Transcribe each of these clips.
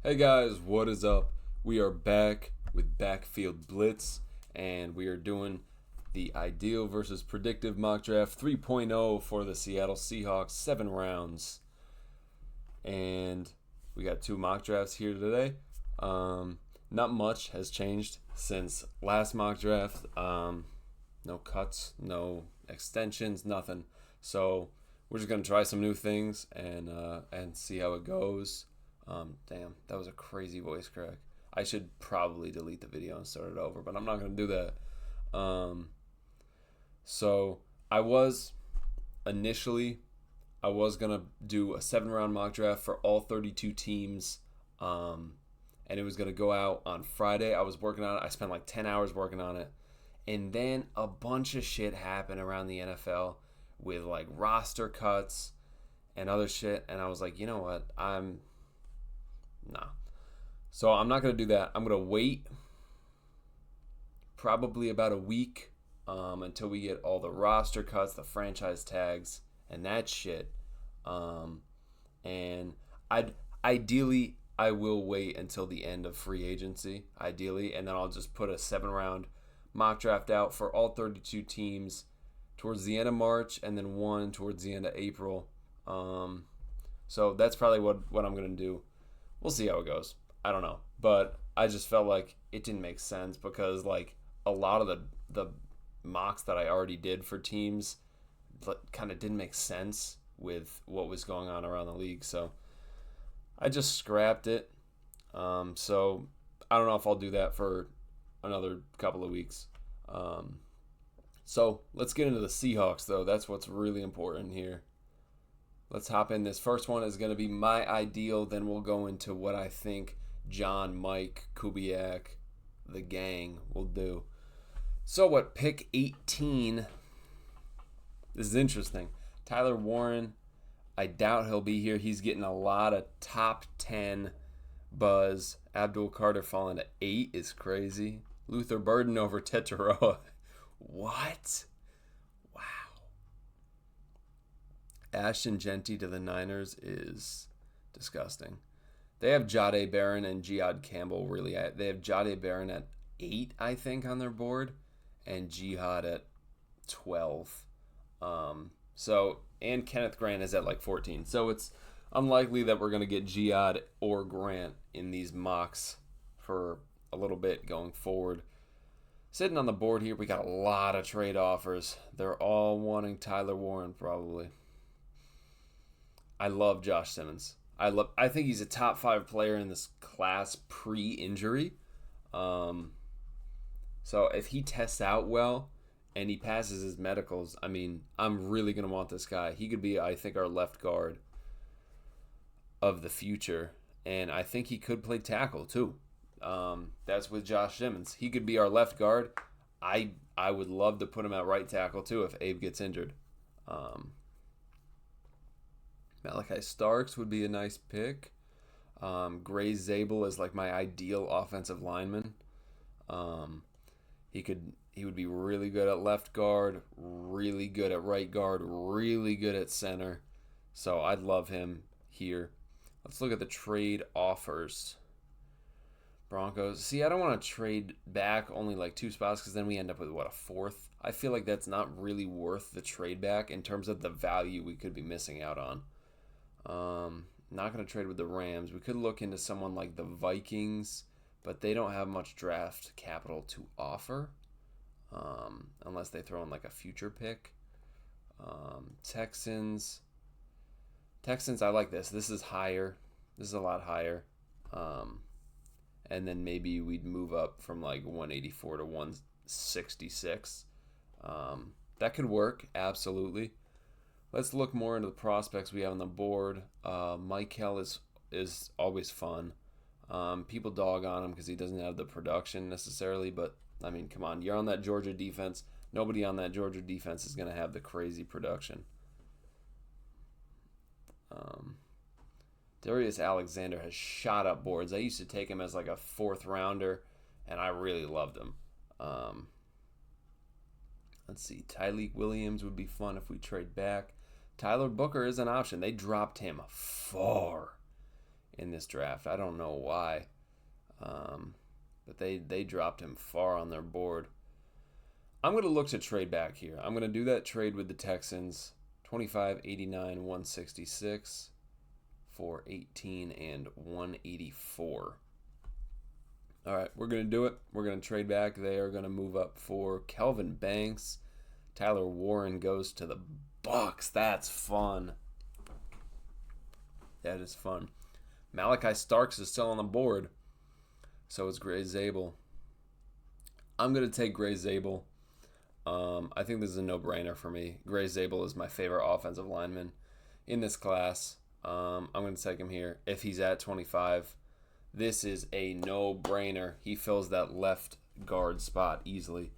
Hey guys, what is up? We are back with Backfield Blitz, and we are doing the ideal versus predictive mock draft 3.0 for the Seattle Seahawks, 7 rounds. And we got 2 mock drafts here today. Not much has changed since last mock draft. No cuts, no extensions, nothing. So we're just gonna try some new things and see how it goes. Damn, that was a crazy voice crack. I should probably delete the video and start it over, but I'm not gonna do that. So I was gonna do a 7 round mock draft for all 32 teams, and it was gonna go out on Friday. I was working on it. I spent like 10 hours working on it, and then a bunch of shit happened around the NFL with like roster cuts and other shit, and I was like, you know what, Nah. So I'm not going to do that. I'm going to wait probably about a week until we get all the roster cuts, the franchise tags, and that shit. And ideally, I will wait until the end of free agency, ideally, and then I'll just put a 7 round mock draft out for all 32 teams towards the end of March and then one towards the end of April. So that's probably what I'm going to do. We'll see how it goes. I don't know. But I just felt like it didn't make sense because like a lot of the mocks that I already did for teams kind of didn't make sense with what was going on around the league. So I just scrapped it. So I don't know if I'll do that for another couple of weeks. So let's get into the Seahawks though. That's what's really important here. Let's hop in. This first one is going to be my ideal. Then we'll go into what I think John, Mike, Kubiak, the gang will do. So what, pick 18. This is interesting. Tyler Warren, I doubt he'll be here. He's getting a lot of top 10 buzz. Abdul Carter falling to 8 is crazy. Luther Burden over Tetaroa. What? Wow. Ashton Genty to the Niners is disgusting. They have Jahdae Barron and Jihad Campbell they have Jahdae Barron at 8, I think, on their board, and Jihad at 12. And Kenneth Grant is at like 14. So it's unlikely that we're going to get Jihad or Grant in these mocks for a little bit going forward. Sitting on the board here, we got a lot of trade offers. They're all wanting Tyler Warren probably. I love Josh Simmons. I think he's a top 5 player in this class pre-injury. So if he tests out well and he passes his medicals, I mean, I'm really going to want this guy. He could be, I think, our left guard of the future. And I think he could play tackle too. That's with Josh Simmons. He could be our left guard. I would love to put him at right tackle too if Abe gets injured. Malachi Starks would be a nice pick. Gray Zabel is like my ideal offensive lineman. He would be really good at left guard, really good at right guard, really good at center. So I'd love him here. Let's look at the trade offers. Broncos. See, I don't want to trade back only like 2 spots because then we end up with, what, a 4th? I feel like that's not really worth the trade back in terms of the value we could be missing out on. Not going to trade with the Rams. We could look into someone like the Vikings, but they don't have much draft capital to offer unless they throw in like a future pick. Texans, I like this. This is higher. This is a lot higher. And then maybe we'd move up from like 184 to 166. That could work, absolutely. Let's look more into the prospects we have on the board. Michael is always fun. People dog on him because he doesn't have the production necessarily, but I mean, come on, you're on that Georgia defense. Nobody on that Georgia defense is going to have the crazy production. Darius Alexander has shot up boards. I used to take him as like a 4th rounder, and I really loved him. Let's see. Tyleek Williams would be fun if we trade back. Tyler Booker is an option. They dropped him far in this draft. I don't know why, but they dropped him far on their board. I'm going to look to trade back here. I'm going to do that trade with the Texans, 25, 89, 166 for 18 and 184. All right, we're going to do it. We're going to trade back. They are going to move up for Kelvin Banks. Tyler Warren goes to the Bucks. That's fun. That is fun. Malachi Starks is still on the board. So is Gray Zabel. I'm going to take Gray Zabel. I think this is a no-brainer for me. Gray Zabel is my favorite offensive lineman in this class. I'm going to take him here. If he's at 25, this is a no-brainer. He fills that left guard spot easily.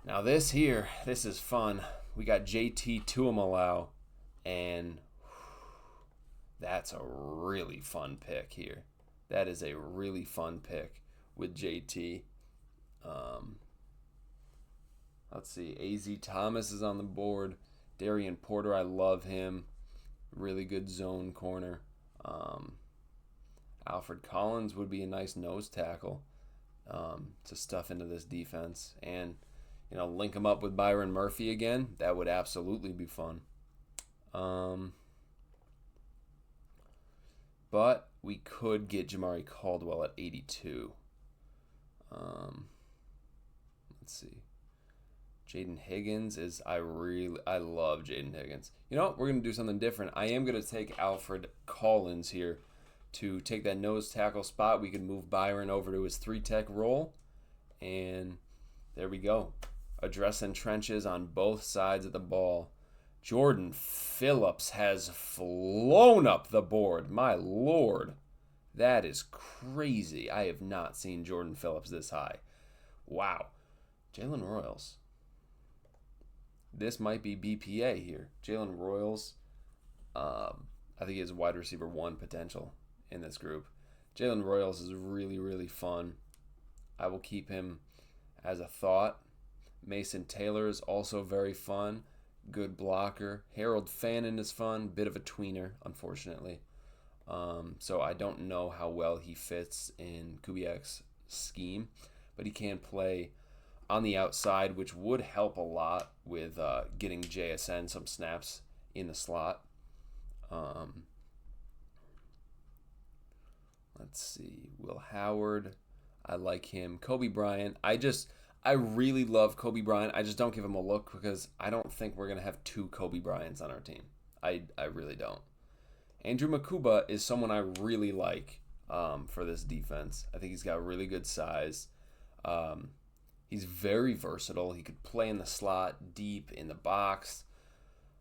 Now this is fun. We got JT Tuimalau, and that's a really fun pick here. That is a really fun pick with JT. Let's see. A.Z. Thomas is on the board. Darian Porter, I love him. Really good zone corner. Alfred Collins would be a nice nose tackle to stuff into this defense. And, link him up with Byron Murphy again. That would absolutely be fun. But we could get Jamari Caldwell at 82. Let's see. Jaden Higgins I love Jaden Higgins. You know what? We're going to do something different. I am going to take Alfred Collins here to take that nose tackle spot. We can move Byron over to his 3-tech role. And there we go. Addressing trenches on both sides of the ball. Jordan Phillips has flown up the board. My Lord. That is crazy. I have not seen Jordan Phillips this high. Wow. Jalen Royals. This might be BPA here. Jalen Royals, I think he has wide receiver 1 potential in this group. Jalen Royals is really, really fun. I will keep him as a thought. Mason Taylor is also very fun. Good blocker. Harold Fannin is fun. Bit of a tweener, unfortunately. So I don't know how well he fits in Kubiak's scheme, but he can play on the outside, which would help a lot with getting JSN some snaps in the slot. Let's see. Will Howard. I like him. Kobe Bryant. I really love Kobe Bryant. I just don't give him a look because I don't think we're going to have 2 Kobe Bryants on our team. I really don't. Andrew Makuba is someone I really like for this defense. I think he's got really good size. He's very versatile. He could play in the slot, deep in the box.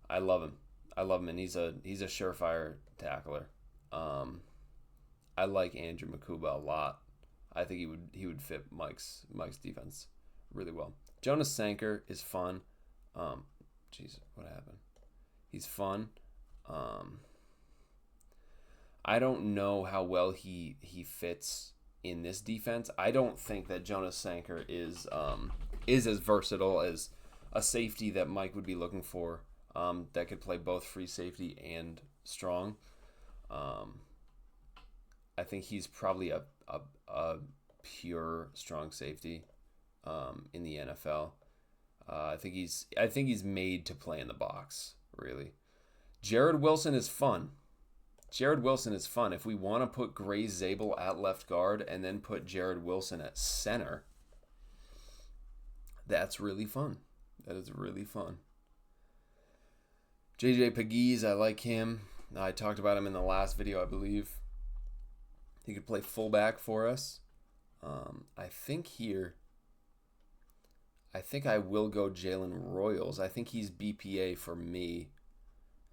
I love him. And he's a surefire tackler. I like Andrew Makuba a lot. I think he would fit Mike's defense really well. Jonas Sanker is fun. Jeez, what happened? He's fun. I don't know how well he fits in this defense. I don't think that Jonas Sanker is as versatile as a safety that Mike would be looking for, that could play both free safety and strong. I think he's probably a pure strong safety in the NFL. I think he's made to play in the box, really. Jared Wilson is fun. If we want to put Gray Zabel at left guard and then put Jared Wilson at center, that's really fun. That is really fun. JJ Pegues, I like him. I talked about him in the last video, I believe. He could play fullback for us. I think I will go Jalen Royals. I think he's BPA for me.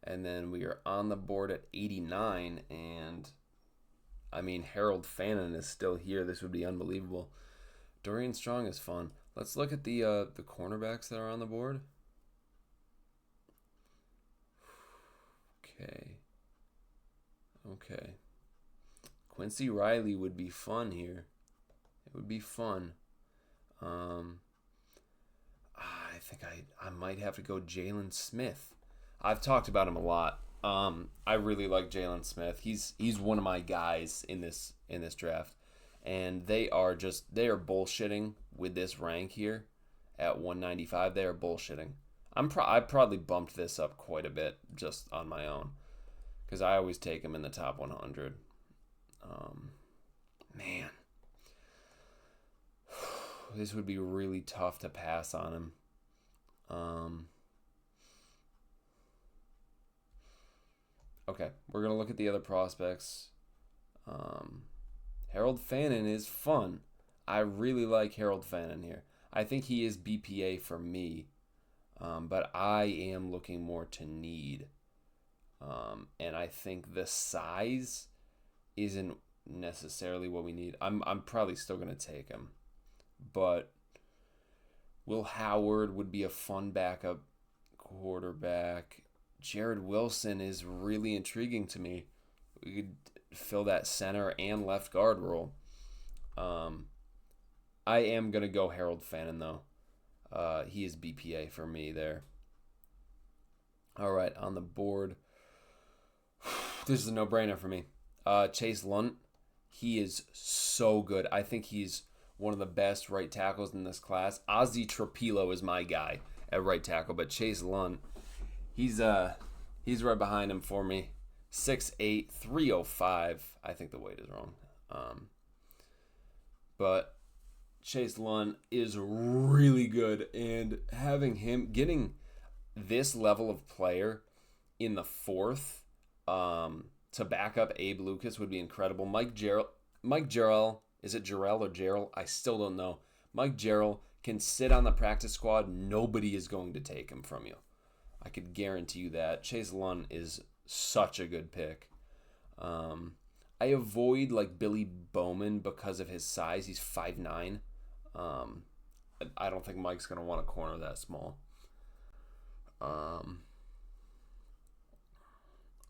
And then we are on the board at 89. And, Harold Fannin is still here. This would be unbelievable. Dorian Strong is fun. Let's look at the cornerbacks that are on the board. Okay. Quincy Riley would be fun here. It would be fun. I think I might have to go Jalen Smith. I've talked about him a lot I really like Jalen Smith. He's one of my guys in this draft, and they are bullshitting with this rank here at 195. They are bullshitting. I probably bumped this up quite a bit just on my own because I always take him in the top 100. Man, this would be really tough to pass on him. Okay, we're going to look at the other prospects. Harold Fannin is fun. I really like Harold Fannin here. I think he is BPA for me, but I am looking more to need. And I think the size isn't necessarily what we need. I'm probably still going to take him, but Will Howard would be a fun backup quarterback. Jared Wilson is really intriguing to me. We could fill that center and left guard role. I am going to go Harold Fannin, though. He is BPA for me there. All right, on the board. This is a no-brainer for me. Chase Lunt, he is so good. I think he's one of the best right tackles in this class. Ozzy Trapilo is my guy at right tackle, but Chase Lunt, he's right behind him for me. 6'8", 305. I think the weight is wrong. But Chase Lunt is really good, and getting this level of player in the fourth to back up Abe Lucas would be incredible. Mike Jarrell, is it Jarrell or Jarrell? I still don't know. Mike Jarrell can sit on the practice squad. Nobody is going to take him from you. I could guarantee you that. Chase Lunt is such a good pick. I avoid like Billy Bowman because of his size. He's 5'9". I don't think Mike's going to want a corner that small.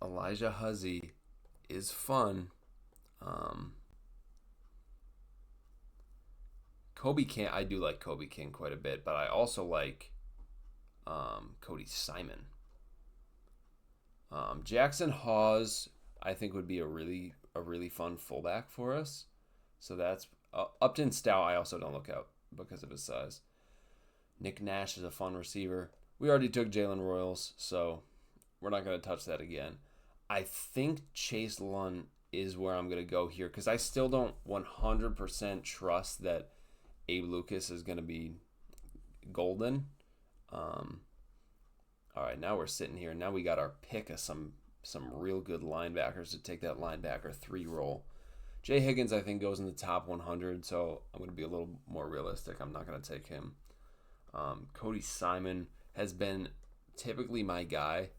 Elijah Huzzy is fun. Kobe King, I do like Kobe King quite a bit, but I also like Cody Simon. Jackson Hawes, I think, would be a really fun fullback for us. So that's Upton Stout. I also don't look out because of his size. Nick Nash is a fun receiver. We already took Jalen Royals, so we're not going to touch that again. I think Chase Lunt is where I'm going to go here because I still don't 100% trust that Abe Lucas is going to be golden. All right, now we're sitting here. Now we got our pick of some real good linebackers to take that linebacker 3 role. Jay Higgins, I think, goes in the top 100, so I'm going to be a little more realistic. I'm not going to take him. Cody Simon has been typically my guy,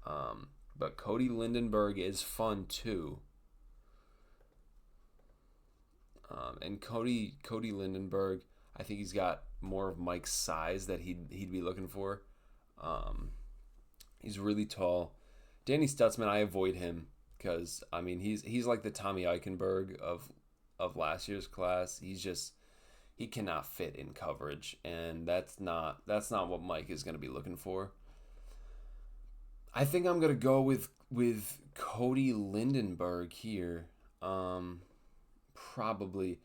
but Cody Lindenberg is fun too. And Cody Lindenberg, I think he's got more of Mike's size that he'd be looking for. He's really tall. Danny Stutzman, I avoid him because he's like the Tommy Eichenberg of last year's class. He cannot fit in coverage, and that's not what Mike is going to be looking for. I think I'm going to go with Cody Lindenberg here. Probably.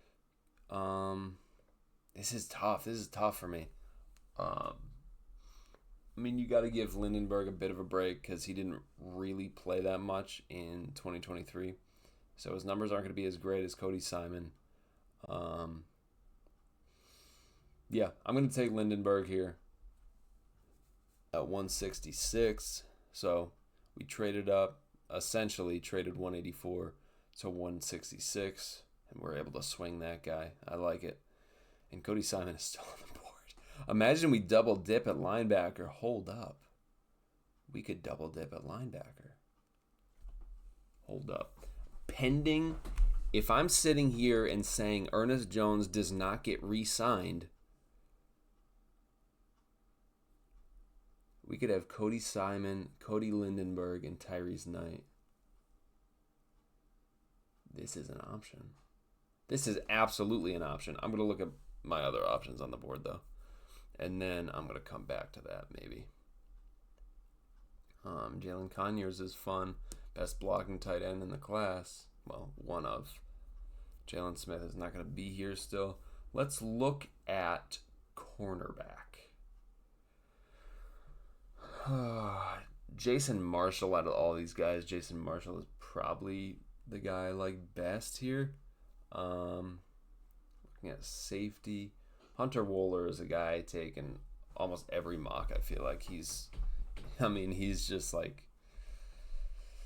This is tough. This is tough for me. You got to give Lindenberg a bit of a break because he didn't really play that much in 2023. So his numbers aren't going to be as great as Cody Simon. Yeah, I'm going to take Lindenberg here at 166. So we essentially traded 184 to 166, and we're able to swing that guy. I like it. And Cody Simon is still on the board. Imagine we double dip at linebacker. Hold up. We could double dip at linebacker. Hold up. Pending, if I'm sitting here and saying Ernest Jones does not get re-signed, we could have Cody Simon, Cody Lindenberg, and Tyrese Knight. This is an option. This is absolutely an option. I'm going to look at my other options on the board, though. And then I'm going to come back to that, maybe. Jalen Conyers is fun. Best blocking tight end in the class. Well, one of. Jalen Smith is not going to be here still. Let's look at cornerback. Jason Marshall, out of all these guys, Jason Marshall is probably the guy I like best here. Looking at safety, Hunter Wohler is a guy I take in almost every mock. I feel like he's just like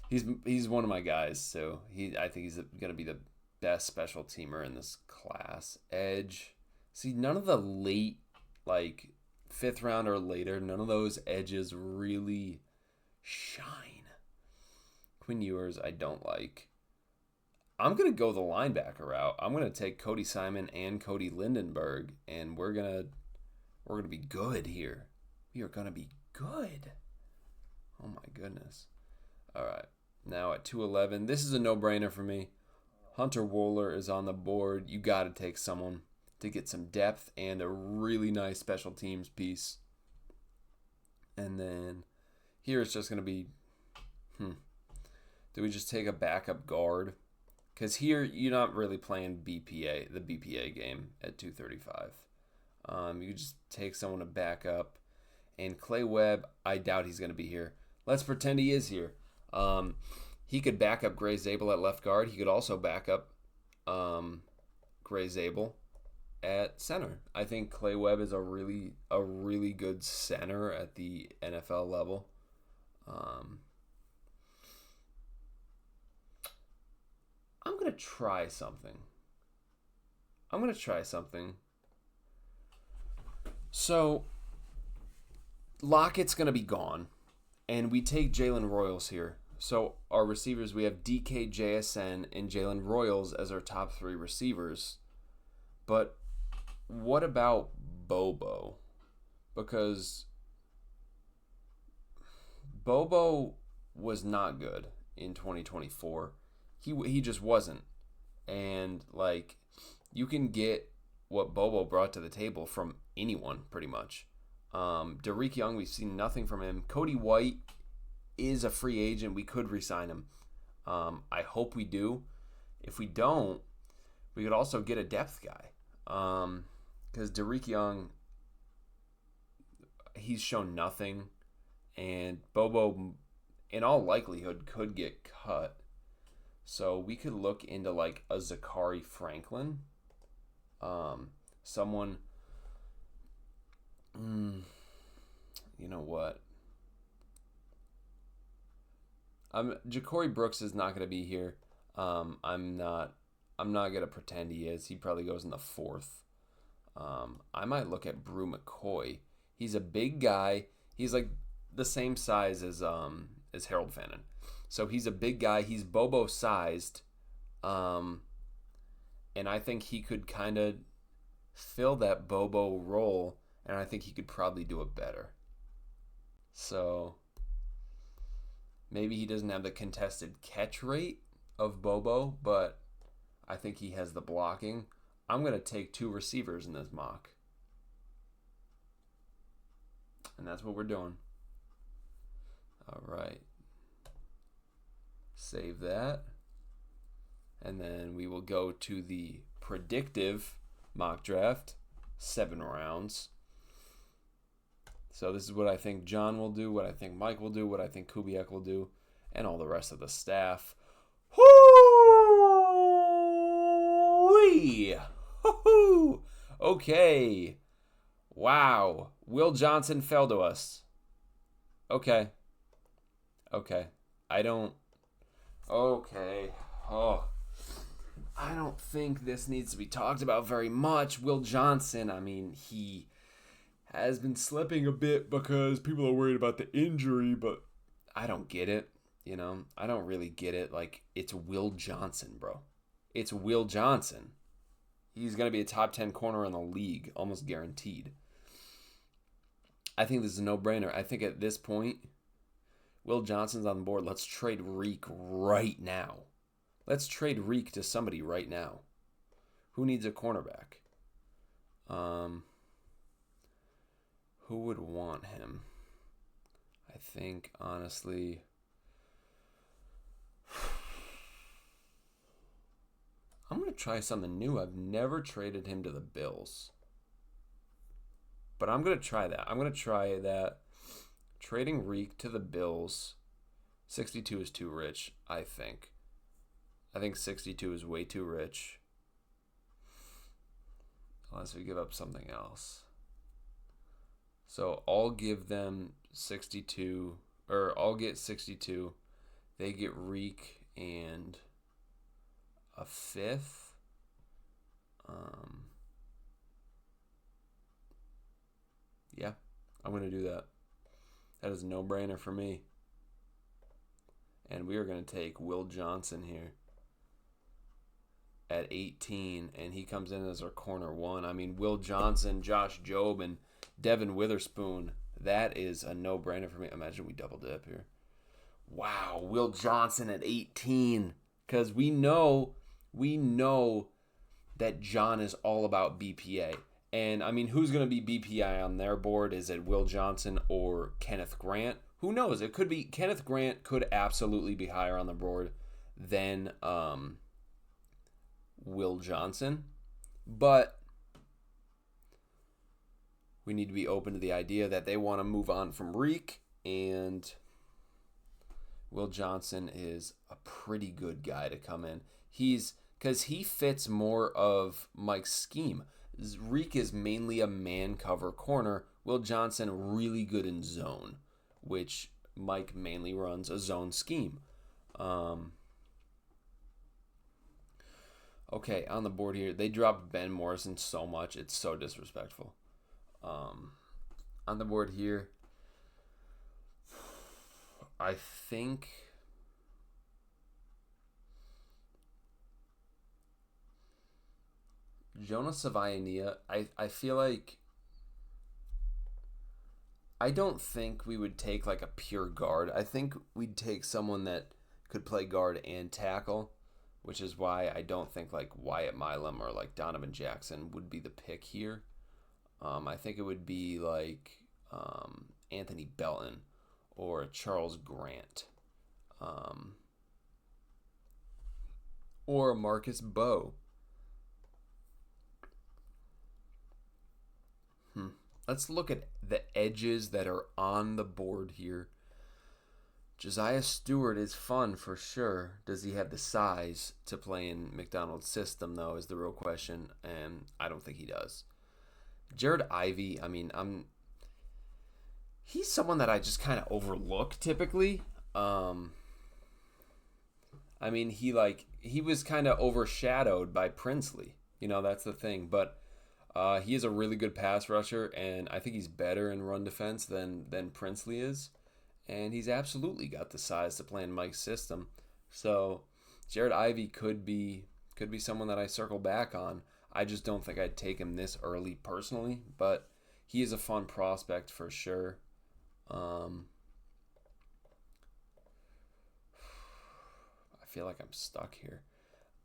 he's one of my guys. So I think he's gonna be the best special teamer in this class. Edge, see, none of the late, like 5th round or later, none of those edges really shine. Quinn Ewers, I don't like. I'm going to go the linebacker route. I'm going to take Cody Simon and Cody Lindenberg, and we're going to be good here. We are going to be good. Oh my goodness. All right. Now at 211, this is a no-brainer for me. Hunter Wohler is on the board. You got to take someone to get some depth and a really nice special teams piece. And then here it's just going to be, do we just take a backup guard? Because here you're not really playing the BPA game at 235. You could just take someone to back up. And Clay Webb, I doubt he's going to be here. Let's pretend he is here. He could back up Gray Zabel at left guard. He could also back up Gray Zabel at center. I think Clay Webb is a really good center at the NFL level. I'm going to try something. So, Lockett's going to be gone, and we take Jalen Royals here. So, our receivers, we have DK JSN and Jalen Royals as our top 3 receivers. But what about Bobo? Because Bobo was not good in 2024. He just wasn't. And, like, you can get what Bobo brought to the table from anyone, pretty much. Derek Young, we've seen nothing from him. Cody White is a free agent. We could re-sign him. I hope we do. If we don't, we could also get a depth guy. Because Derek Young, he's shown nothing. And Bobo, in all likelihood, could get cut. So we could look into like a Zachary Franklin. Someone, you know what? Ja'Cory Brooks is not going to be here. I'm not going to pretend he is. He probably goes in the 4th. I might look at Brew McCoy. He's a big guy. He's like the same size as Harold Fannin. So he's a big guy. He's Bobo sized. And I think he could kind of fill that Bobo role. And I think he could probably do it better. So maybe he doesn't have the contested catch rate of Bobo, but I think he has the blocking. I'm going to take 2 receivers in this mock. And that's what we're doing. All right. Save that. And then we will go to the predictive mock draft. 7 rounds. So this is what I think John will do, what I think Mike will do, what I think Kubiak will do, and all the rest of the staff. Hoo-wee! Hoo-hoo! Okay. Wow. Will Johnson fell to us. Okay. I don't think this needs to be talked about very much. Will Johnson, I mean, he has been slipping a bit because people are worried about the injury, but I don't get it. You know, I don't really get it. Like, it's Will Johnson, bro. It's Will Johnson. He's going to be a top 10 corner in the league, almost guaranteed. I think this is a no-brainer. I think at this point, Will Johnson's on the board. Let's trade Reek right now. Let's trade Reek to somebody right now. Who needs a cornerback? Who would want him? I think, honestly, I'm going to try something new. I've never traded him to the Bills. But I'm going to try that. I'm going to try that. Trading Reek to the Bills. 62 is too rich, I think. I think 62 is way too rich. Unless we give up something else. So I'll give them 62, or I'll get 62. They get Reek and a fifth. Yeah, I'm going to do that. That is a no-brainer for me. And we are going to take Will Johnson here at 18, and he comes in as our corner one. I mean, Will Johnson, Josh Jobe, and Devin Witherspoon, that is a no-brainer for me. Imagine we double dip here. Wow, Will Johnson at 18, because we know that John is all about BPA. And, I mean, who's going to be BPI on their board? Is it Will Johnson or Kenneth Grant? Who knows? It could be Kenneth Grant could absolutely be higher on the board than Will Johnson. But we need to be open to the idea that they want to move on from Reek, and Will Johnson is a pretty good guy to come in. Because he fits more of Mike's scheme. Reek is mainly a man cover corner. Will Johnson really good in zone, which Mike mainly runs a zone scheme. Okay, on the board here, they dropped Ben Morrison so much. It's so disrespectful. On the board here, I think Jonas Savaiania, I feel like I don't think we would take like a pure guard. I think we'd take someone that could play guard and tackle, which is why I don't think like Wyatt Milam or like Donovan Jackson would be the pick here. I think it would be like Anthony Belton or Charles Grant, or Marcus Bowe. Let's look at the edges that are on the board here. Josiah Stewart is fun for sure. Does he have the size to play in McDonald's system, though, is the real question, and I don't think he does. Jared Ivey, I mean, he's someone that I just kind of overlook typically. I mean, he was kind of overshadowed by Princely. You know, that's the thing, but he is a really good pass rusher, and I think he's better in run defense than Princely is. And he's absolutely got the size to play in Mike's system. So Jared Ivey could be someone that I circle back on. I just don't think I'd take him this early personally, but he is a fun prospect for sure. I feel like I'm stuck here.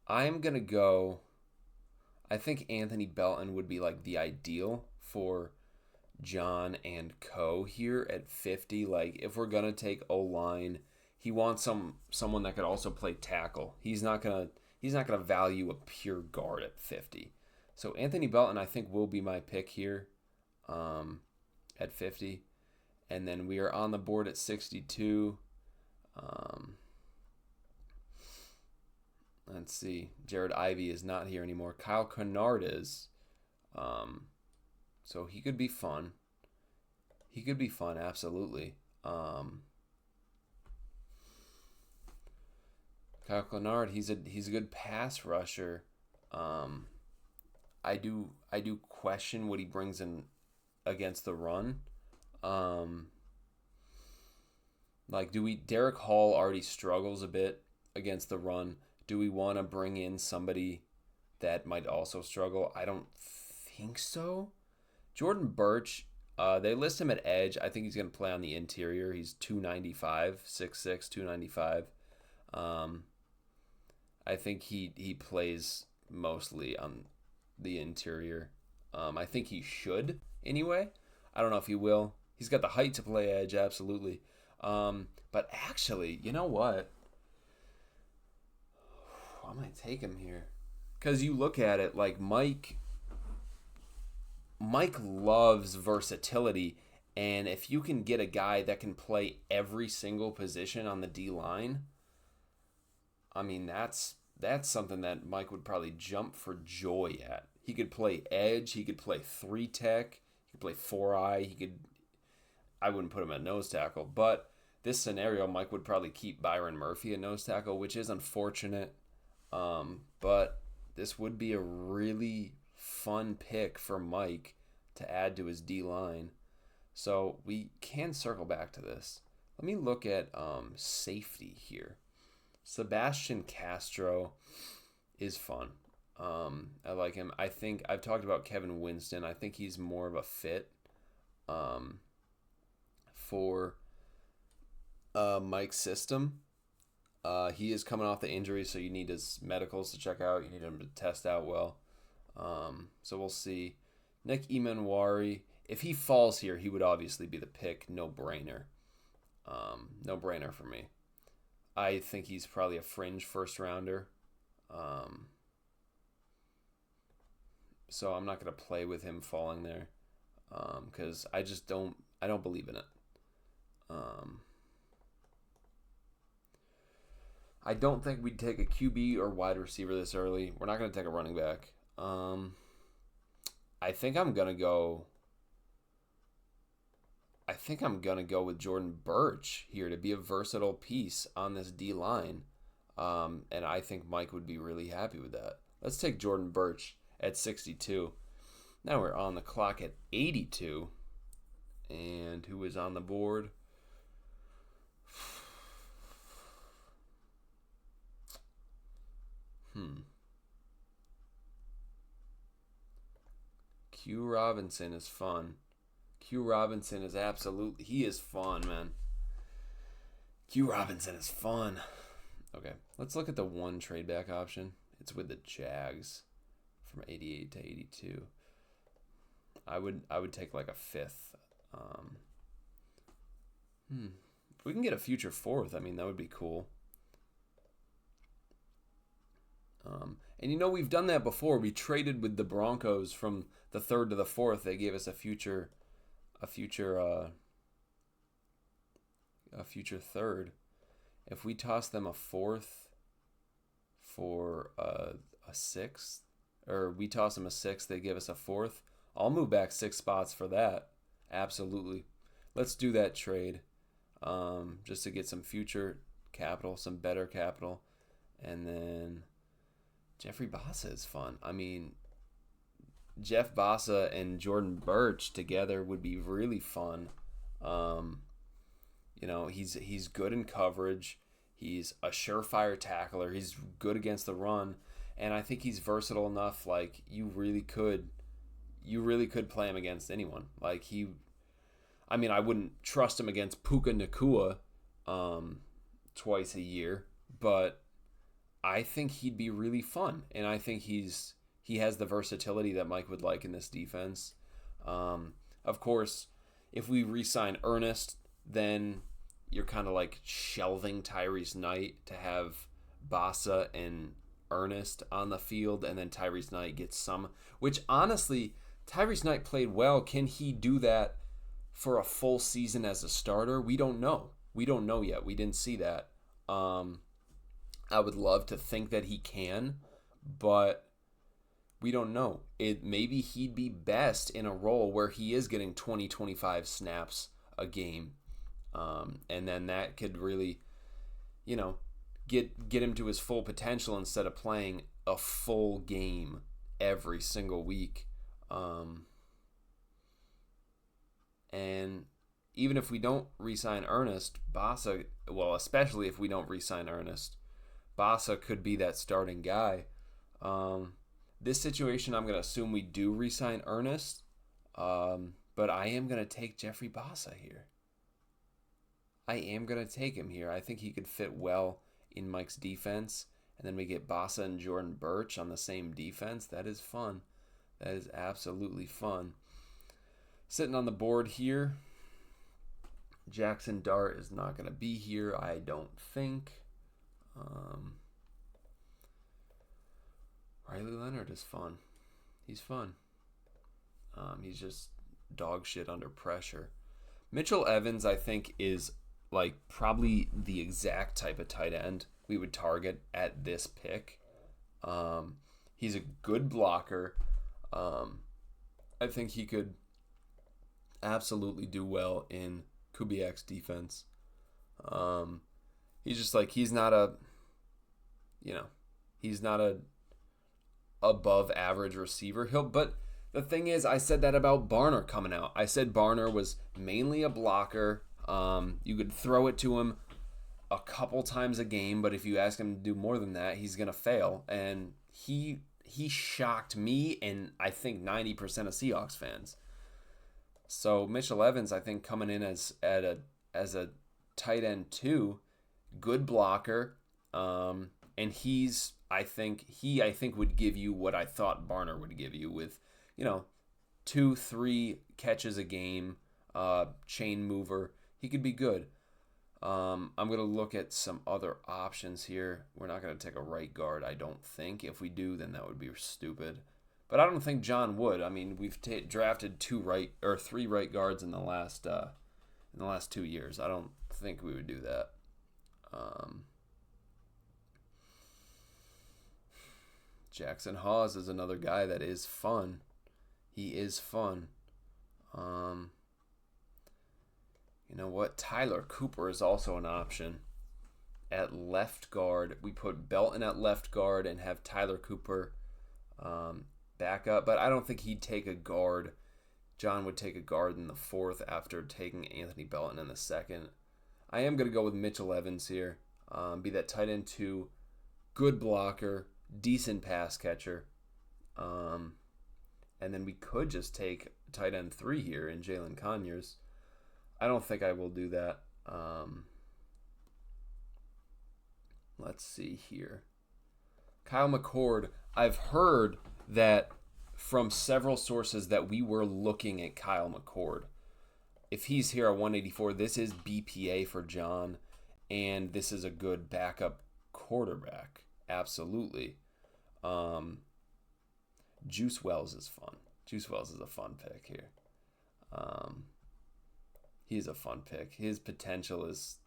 I'm going to go... I think Anthony Belton would be like the ideal for John and Co. here at 50. Like if we're gonna take O-line, he wants someone that could also play tackle. He's not gonna value a pure guard at 50. So Anthony Belton, I think, will be my pick here at 50. And then we are on the board at 62. Let's see. Jared Ivey is not here anymore. Kyle Kennard is. So he could be fun. He could be fun, absolutely. Kyle Kennard, he's a good pass rusher. I do question what he brings in against the run. Derek Hall already struggles a bit against the run. Do we want to bring in somebody that might also struggle? I don't think so. Jordan Birch, they list him at edge. I think he's going to play on the interior. He's 295, 6'6", 295. I think he plays mostly on the interior. I think he should anyway. I don't know if he will. He's got the height to play edge, absolutely. But actually, you know what? I might take him here. Because you look at it like Mike loves versatility, and if you can get a guy that can play every single position on the D line, I mean that's something that Mike would probably jump for joy at. He could play edge, he could play 3 tech, he could play 4-eye, he could I wouldn't put him at nose tackle, but this scenario Mike would probably keep Byron Murphy at nose tackle, which is unfortunate. But this would be a really fun pick for Mike to add to his D line. So we can circle back to this. Let me look at safety here. Sebastian Castro is fun. I like him. I think I've talked about Kevin Winston. I think he's more of a fit for Mike's system. He is coming off the injury, so you need his medicals to check out. You need him to test out well. So we'll see. Nick Emanwari, if he falls here, he would obviously be the pick. No brainer. No brainer for me. I think he's probably a fringe first rounder. So I'm not going to play with him falling there because I don't believe in it. I don't think we'd take a QB or wide receiver this early. We're not going to take a running back. I think I'm going to go with Jordan Birch here to be a versatile piece on this D line. And I think Mike would be really happy with that. Let's take Jordan Birch at 62. Now we're on the clock at 82. And who is on the board? Q Robinson is fun. Q Robinson is he is fun, man. Q Robinson is fun. Okay, let's look at the one trade back option. It's with the Jags from 88 to 82. I would take like a fifth. If we can get a future fourth, I mean, that would be cool. And you know, we've done that before. We traded with the Broncos from the third to the fourth. They gave us a future third. If we toss them a fourth for a sixth, or we toss them a sixth, they give us a fourth. I'll move back 6 spots for that. Absolutely. Let's do that trade, just to get some future capital, some better capital, and then Jeffrey Bassa is fun. I mean, Jeff Bassa and Jordan Birch together would be really fun. You know, he's good in coverage. He's a surefire tackler. He's good against the run, and I think he's versatile enough. Like you really could play him against anyone. Like I wouldn't trust him against Puka Nacua twice a year, but I think he'd be really fun, and I think he has the versatility that Mike would like in this defense. Of course, if we re-sign Ernest, then you're kind of like shelving Tyrese Knight to have Bassa and Ernest on the field, and then Tyrese Knight gets some, which honestly, Tyrese Knight played well. Can he do that for a full season as a starter? We don't know. We don't know yet. We didn't see that. I would love to think that he can, but we don't know. Maybe he'd be best in a role where he is getting 20-25 snaps a game. And then that could really, get him to his full potential instead of playing a full game every single week. And even if we don't re-sign Ernest, Bassa, especially if we don't re-sign Ernest, Bassa could be that starting guy. This situation, I'm going to assume we do re-sign Ernest, but I am going to take Jeffrey Bassa here. I am going to take him here. I think he could fit well in Mike's defense, and then we get Bassa and Jordan Birch on the same defense. That is fun. That is absolutely fun. Sitting on the board here, Jackson Dart is not going to be here, I don't think. Riley Leonard is fun. He's fun. He's just dog shit under pressure. Mitchell Evans, I think, is like probably the exact type of tight end we would target at this pick. He's a good blocker. I think he could absolutely do well in Kubiak's defense. He's just like, he's not a above average receiver. But the thing is, I said that about Barner coming out. I said Barner was mainly a blocker. You could throw it to him a couple times a game, but if you ask him to do more than that, he's gonna fail. And he shocked me and I think 90% of Seahawks fans. So Mitchell Evans, I think, coming in as a tight end 2, good blocker, and I think would give you what I thought Barner would give you with 2-3 catches a game, chain mover. He could be good. I'm going to look at some other options here. We're not going to take a right guard, I don't think. If we do, then that would be stupid. But I don't think John would. I mean, we've drafted 3 right guards in the last 2 years. I don't think we would do that. Jackson Hawes is another guy that is fun. He is fun. You know what? Tyler Cooper is also an option at left guard. We put Belton at left guard and have Tyler Cooper back up. But I don't think he'd take a guard. John would take a guard in the 4th after taking Anthony Belton in the 2nd. I am going to go with Mitchell Evans here. Be that tight end 2. Good blocker. Decent pass catcher. And then we could just take tight end 3 here in Jalen Conyers. I don't think I will do that. Let's see here. Kyle McCord. I've heard that from several sources that we were looking at Kyle McCord. If he's here at 184, this is BPA for John, and this is a good backup quarterback. Absolutely. Juice Wells is fun. Juice Wells is a fun pick here. He's a fun pick. His potential is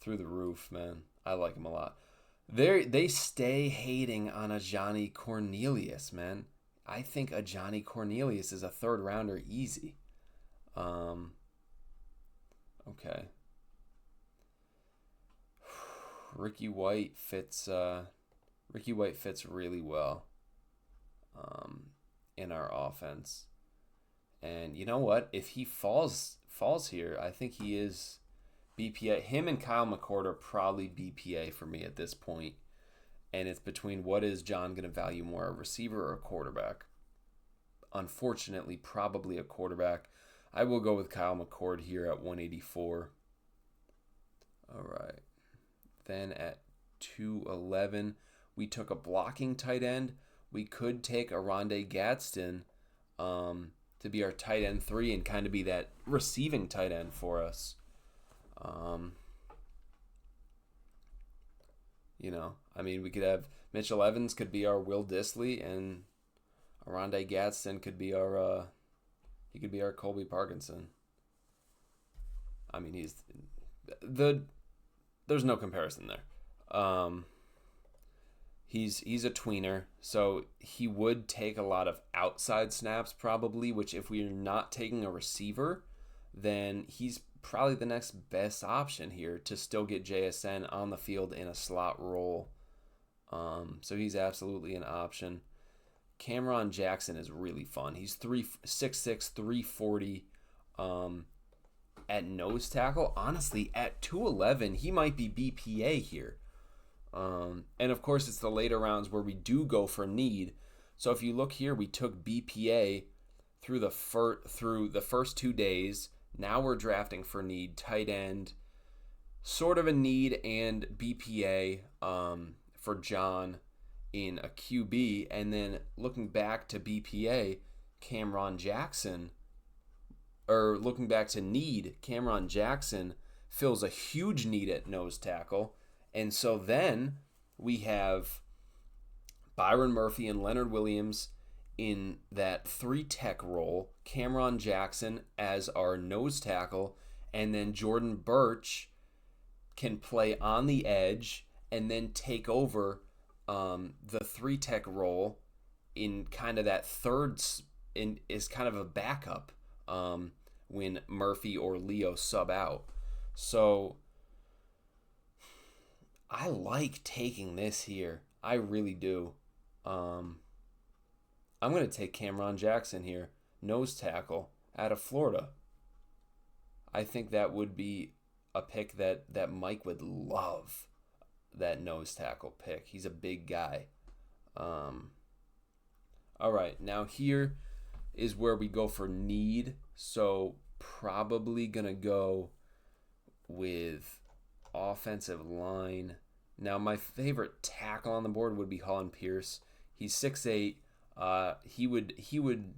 through the roof, man. I like him a lot. They stay hating on a Johnny Cornelius, man. I think a Johnny Cornelius is a 3rd rounder easy. Okay. Ricky White fits really well in our offense. And you know what? If he falls here, I think he is BPA. Him and Kyle McCord are probably BPA for me at this point. And it's between what is John going to value more, a receiver or a quarterback? Unfortunately, probably a quarterback. I will go with Kyle McCord here at 184. All right. Then at 211, we took a blocking tight end. We could take Arondé Gadsden to be our tight end 3 and kind of be that receiving tight end for us. We could have Mitchell Evans could be our Will Dissly, and Arondé Gadsden could be our Colby Parkinson. I mean, there's no comparison there. He's a tweener, so he would take a lot of outside snaps probably, which if we're not taking a receiver, then he's probably the next best option here to still get JSN on the field in a slot role. So he's absolutely an option. Cameron Jackson is really fun. He's 6'6", 340 at nose tackle. Honestly, at 211, he might be BPA here. And of course, it's the later rounds where we do go for need. So if you look here, we took BPA through the first 2 days. Now we're drafting for need, tight end, sort of a need, and BPA for John in a QB. And then looking back to BPA, Cameron Jackson looking back to need, Cameron Jackson fills a huge need at nose tackle. And so then we have Byron Murphy and Leonard Williams in that 3-tech role, Cameron Jackson as our nose tackle, and then Jordan Birch can play on the edge and then take over the 3-tech role in kind of that third, is kind of a backup when Murphy or Leo sub out. So I like taking this here. I really do. I'm going to take Cameron Jackson here, nose tackle out of Florida. I think that would be a pick that Mike would love, that nose tackle pick. He's a big guy. All right, now here is where we go for need. So probably going to go with offensive line. Now my favorite tackle on the board would be Holland Pierce. He's 6'8". He would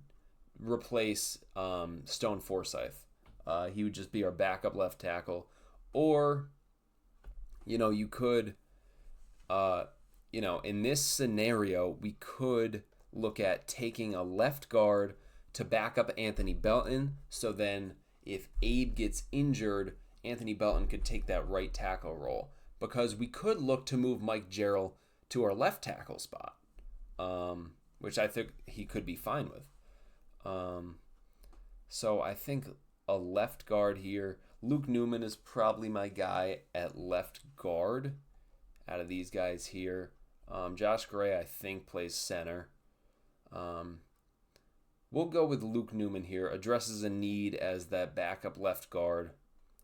replace Stone Forsythe. He would just be our backup left tackle. Or, you could, in this scenario, we could look at taking a left guard to back up Anthony Belton. So then if Abe gets injured, Anthony Belton could take that right tackle role. Because we could look to move Mike Jarrell to our left tackle spot, which I think he could be fine with. So I think a left guard here. Luke Newman is probably my guy at left guard out of these guys here. Josh Gray, I think, plays center. We'll go with Luke Newman here. Addresses a need as that backup left guard.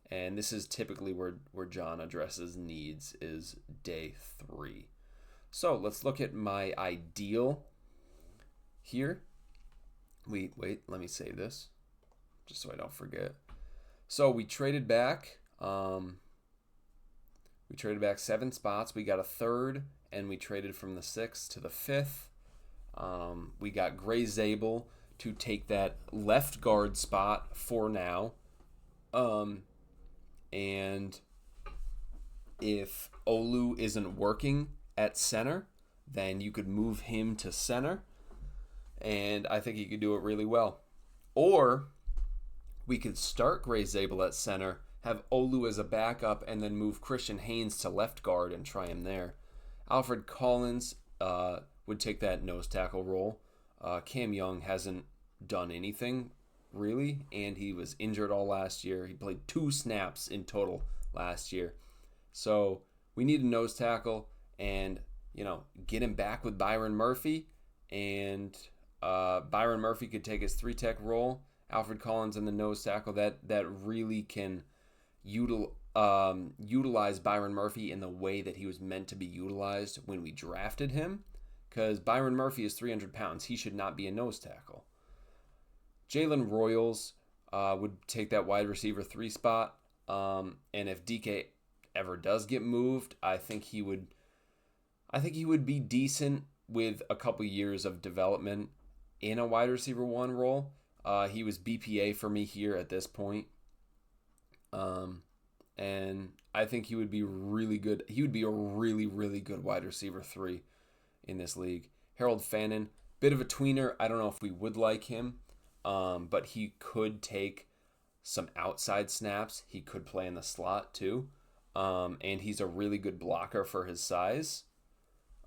And this is typically where John addresses needs, is day 3. So let's look at my ideal here. Wait, let me save this just so I don't forget. So we traded back. We traded back 7 spots. We got a 3rd, and we traded from the 6th to the 5th. We got Gray Zabel to take that left guard spot for now. And if Olu isn't working at center, then you could move him to center. And I think he could do it really well. Or we could start Gray Zabel at center, have Olu as a backup, and then move Christian Haynes to left guard and try him there. Alfred Collins would take that nose tackle role. Cam Young hasn't done anything really, and he was injured all last year. He played 2 snaps in total last year. So we need a nose tackle and, get him back with Byron Murphy, and Byron Murphy could take his 3-tech role. Alfred Collins and the nose tackle that really can utilize Byron Murphy in the way that he was meant to be utilized when we drafted him, because Byron Murphy is 300 pounds. He should not be a nose tackle. Jalen Royals would take that wide receiver 3 spot, and if DK ever does get moved, I think he would be decent with a couple years of development in a wide receiver 1 role. He was BPA for me here at this point. And I think he would be really good. He would be a really, really good wide receiver 3 in this league. Harold Fannin, bit of a tweener. I don't know if we would like him, but he could take some outside snaps. He could play in the slot too. And he's a really good blocker for his size.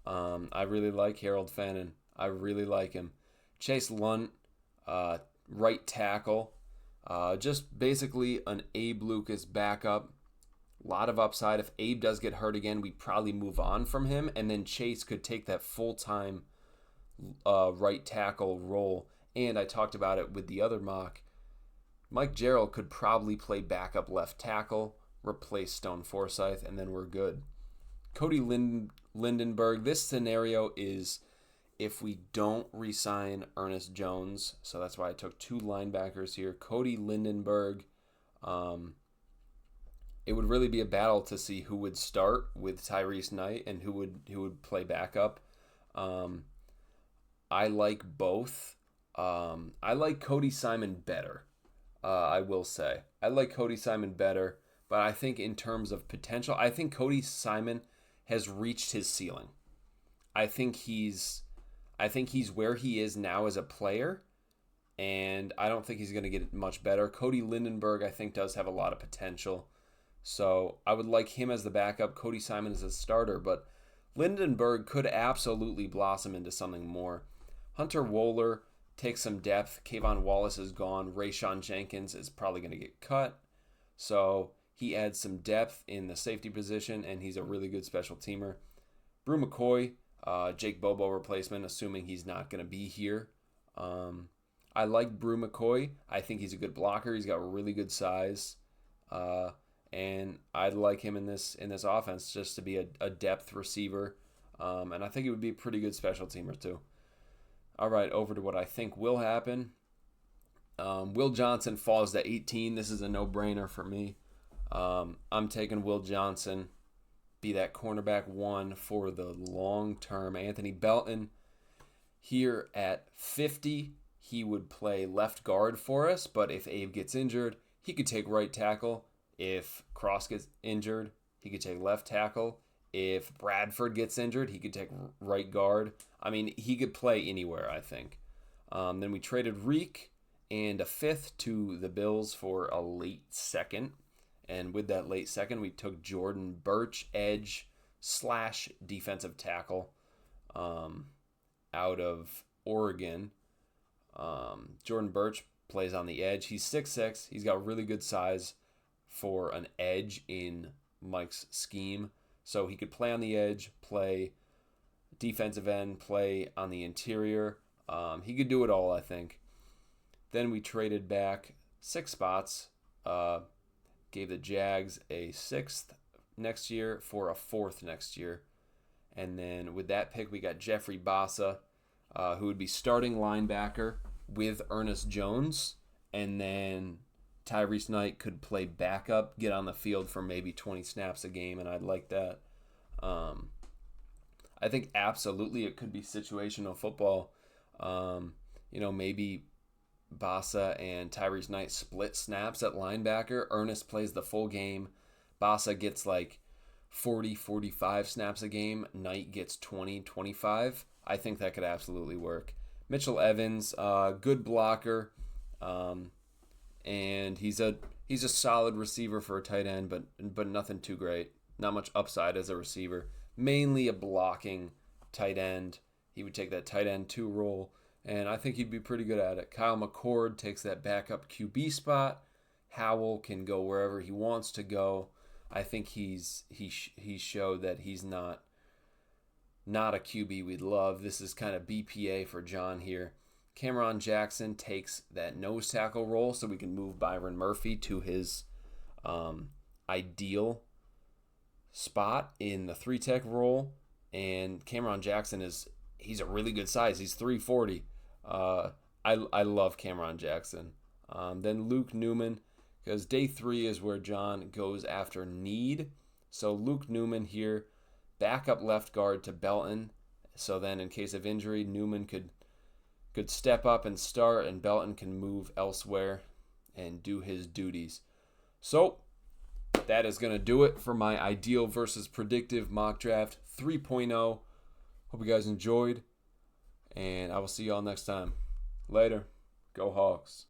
I really like Harold Fannin. I really like him. Chase Lunt, right tackle. Just basically an Abe Lucas backup. A lot of upside. If Abe does get hurt again, we probably move on from him. And then Chase could take that full-time right tackle role. And I talked about it with the other mock. Mike Jarrell could probably play backup left tackle, replace Stone Forsythe, and then we're good. Cody Lindenberg, this scenario is if we don't re-sign Ernest Jones, so that's why I took 2 linebackers here. Cody Lindenberg, it would really be a battle to see who would start with Tyrese Knight and who would play backup. I like both. I like Cody Simon better. I will say. I like Cody Simon better, but I think in terms of potential, I think Cody Simon has reached his ceiling. I think he's where he is now as a player, and I don't think he's going to get much better. Cody Lindenberg, I think, does have a lot of potential. So I would like him as the backup, Cody Simon as a starter, but Lindenberg could absolutely blossom into something more. Hunter Wohler takes some depth. Kayvon Wallace is gone. Rayshawn Jenkins is probably going to get cut. So he adds some depth in the safety position, and he's a really good special teamer. Brew McCoy, Jake Bobo replacement, assuming he's not going to be here. I like Brew McCoy. I think he's a good blocker. He's got really good size. And I'd like him in this offense just to be a depth receiver. And I think it would be a pretty good special teamer too. All right, over to what I think will happen. Will Johnson falls to 18. This is a no-brainer for me. I'm taking Will Johnson, be that cornerback 1 for the long term. Anthony Belton here at 50. He would play left guard for us, but if Abe gets injured, he could take right tackle. If Cross gets injured, he could take left tackle. If Bradford gets injured, he could take right guard. I mean, he could play anywhere, I think. Then we traded Reek and a 5th to the Bills for a late second. And with that late second, we took Jordan Birch, edge / defensive tackle out of Oregon. Jordan Birch plays on the edge. He's 6'6". He's got really good size for an edge in Mike's scheme. So he could play on the edge, play defensive end, play on the interior. He could do it all, I think. Then we traded back 6 spots, gave the Jags a 6th next year for a 4th next year. And then with that pick, we got Jeffrey Bassa, who would be starting linebacker with Ernest Jones. And then Tyrese Knight could play backup, get on the field for maybe 20 snaps a game, and I'd like that. I think absolutely it could be situational football. Maybe Bassa and Tyrese Knight split snaps at linebacker. Ernest plays the full game. Bassa gets like 40, 45 snaps a game. Knight gets 20, 25. I think that could absolutely work. Mitchell Evans, good blocker. And he's a solid receiver for a tight end, but nothing too great. Not much upside as a receiver. Mainly a blocking tight end. He would take that tight end 2 role, and I think he'd be pretty good at it. Kyle McCord takes that backup QB spot. Howell can go wherever he wants to go. I think he showed that he's not a QB we'd love. This is kind of BPA for John here. Cameron Jackson takes that nose tackle role, so we can move Byron Murphy to his ideal spot in the 3-tech role. And Cameron Jackson he's a really good size. He's 340. I love Cameron Jackson. Then Luke Newman, because day 3 is where John goes after need. So Luke Newman here, backup left guard to Belton. So then in case of injury, Newman could step up and start, and Belton can move elsewhere and do his duties. So that is going to do it for my ideal versus predictive mock draft 3.0. Hope you guys enjoyed, and I will see y'all next time. Later. Go Hawks.